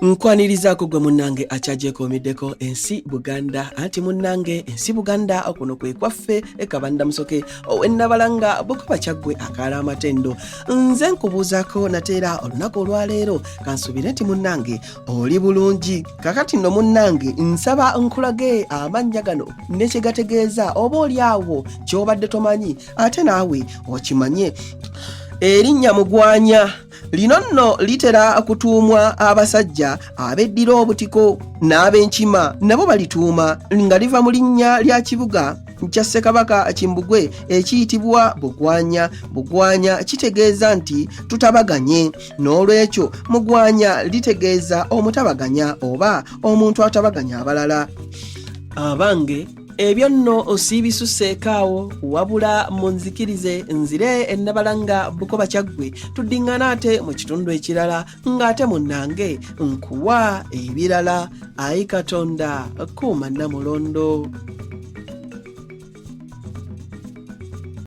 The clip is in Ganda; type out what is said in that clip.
Nkwanirizaako gwe munnange akyajekomiddeko ensi Buganda anti munnange ensi Buganda okuno kwe kwaffe ekabanda musoke owennabalanga Bukoba Kyaggwe akaala amatendo. Nze nkubuuzaako nateera olunaku olwaleero kansubire nti munnange oli bulungi. Kakati nno munnange nsaba nkulage amannya gano ne kye gategeeza oba oli awo ky'obadde tomanyi ate naawe okimanye. Erinnya Mugwanya lino nno litera kutuumwa abasajja abeddira obutiko n'ab'enkima nabo balituuma nga liva mu linnya lya kibuga kya Ssekabaka Kimbugwe ekiyitibwa Bugwanya. Bugwanya kitegeeza nti tutabaganye, n'olwekyo Mugwanya litegeeza omutabaganya oba omuntu atabaganya abalala. Abange ebyo nno osiibisuseekaawo wabula munzikirize nzire ennabalanga Bukoba Kyaggwe tuddiŋŋana ate mu kitundu ekirala ng'ate munnange nkuwa ebirala. Ayi Katonda kuuma Namulondo.